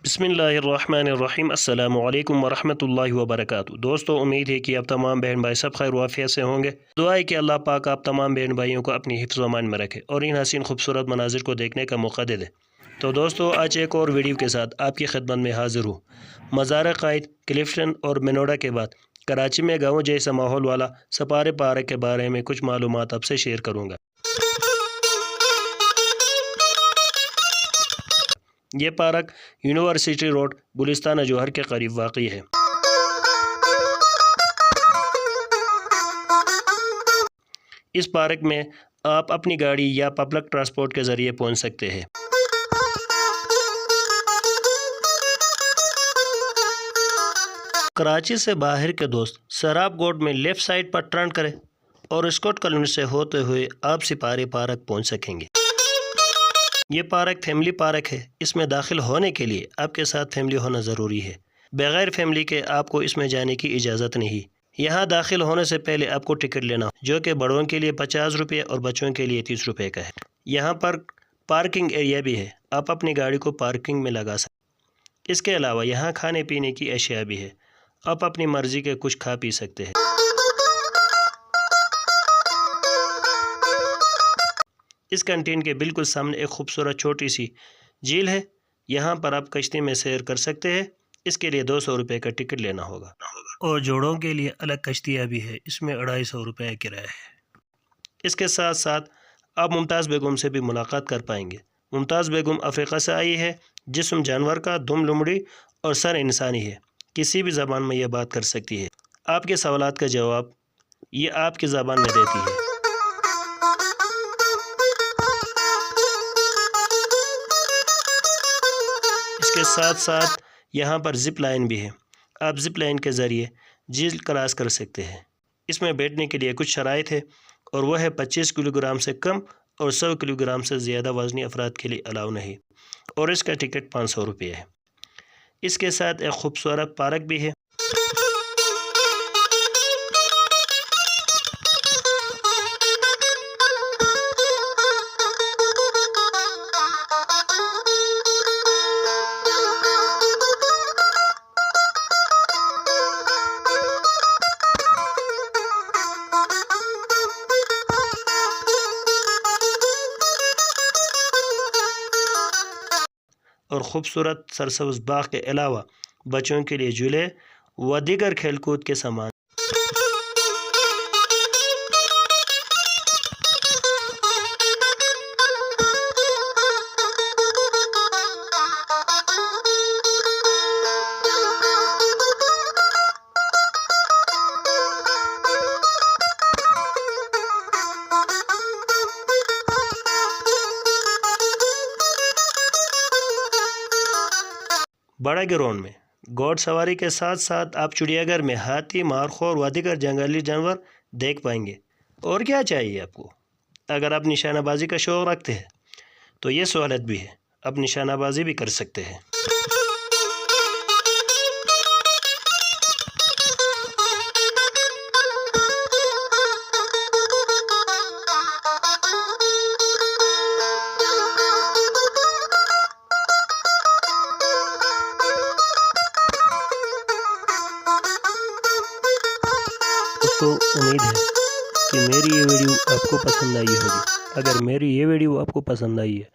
बिस्मिल्लाहिर्रहमानिर्रहीम अस्सलामु अलैकुम वरहमतुल्लाहि वबरकातुहू। दोस्तों, उम्मीद है कि आप तमाम बहन भाई सब खैर वाफियत से होंगे। दुआ है कि अल्लाह पाक आप तमाम बहन भाइयों को अपनी हिफ्ज़ व अमान में रखे और इन हसीन खूबसूरत मनाजिर को देखने का मौका दे दे। तो दोस्तों, आज एक और वीडियो के साथ आपकी खिदमत में हाजिर हूँ। मज़ार क़ाइद, क्लिफ्टन और मिनोरा के बाद कराची में गाँव जैसा माहौल वाला सपारे पार्क के बारे में कुछ मालूमात आपसे शेयर करूँगा। ये पार्क यूनिवर्सिटी रोड, गुलिस्तान जौहर के करीब वाक़ई है। इस पार्क में आप अपनी गाड़ी या पब्लिक ट्रांसपोर्ट के ज़रिए पहुंच सकते हैं। कराची से बाहर के दोस्त सराब गोड में लेफ़्ट साइड पर टर्न करें और स्कॉट कॉलोनी से होते हुए आप सिपारी पार्क पहुंच सकेंगे। ये पार्क फैमिली पार्क है। इसमें दाखिल होने के लिए आपके साथ फैमिली होना ज़रूरी है। बग़ैर फैमिली के आपको इसमें जाने की इजाज़त नहीं। यहाँ दाखिल होने से पहले आपको टिकट लेना, जो कि बड़ों के लिए 50 रुपये और बच्चों के लिए 30 रुपये का है। यहाँ पर पार्किंग एरिया भी है, आप अपनी गाड़ी को पार्किंग में लगा सकते। इसके अलावा यहाँ खाने पीने की अशिया भी है, आप अपनी मर्ज़ी के कुछ खा पी सकते हैं। इस कैंटीन के बिल्कुल सामने एक खूबसूरत छोटी सी झील है। यहाँ पर आप कश्ती में सैर कर सकते हैं। इसके लिए 200 रुपये का टिकट लेना होगा और जोड़ों के लिए अलग कश्तियाँ भी है, इसमें 250 रुपये किराया है। इसके साथ साथ आप मुमताज़ बेगम से भी मुलाकात कर पाएंगे। मुमताज़ बेगम अफ्रीका से आई है। जिस्म जानवर का, दुम लुमड़ी और सर इंसानी है। किसी भी ज़बान में यह बात कर सकती है। आपके सवालात का जवाब ये आपकी ज़बान में देती है। इसके साथ साथ यहाँ पर ज़िप लाइन भी है, आप ज़िप लाइन के ज़रिए झील क्रॉस कर सकते हैं। इसमें बैठने के लिए कुछ शराइत है और वह है 25 किलोग्राम से कम और 100 किलोग्राम से ज़्यादा वज़नी अफराद के लिए अलाउ नहीं, और इसका टिकट 500 रुपये है। इसके साथ एक खूबसूरत पार्क भी है। और ख़ूबसूरत सरसब्ज़ बाग के अलावा बच्चों के लिए झूले व दीगर खेलकूद के सामान। बड़ा ग्राउंड में घोड़ सवारी के साथ साथ आप चिड़ियाघर में हाथी, मारखोर व दीगर जंगली जानवर देख पाएंगे। और क्या चाहिए आपको? अगर आप निशानाबाजी का शौक़ रखते हैं तो ये सहूलत भी है, आप निशानाबाजी भी कर सकते हैं। तो उम्मीद है कि मेरी ये वीडियो आपको पसंद आई होगी। अगर मेरी ये वीडियो आपको पसंद आई है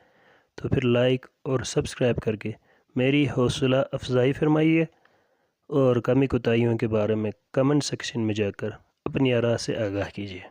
तो फिर लाइक और सब्सक्राइब करके मेरी हौसला अफजाई फरमाइए और कमी कोताहियों के बारे में कमेंट सेक्शन में जाकर अपनी आरा से आगाह कीजिए।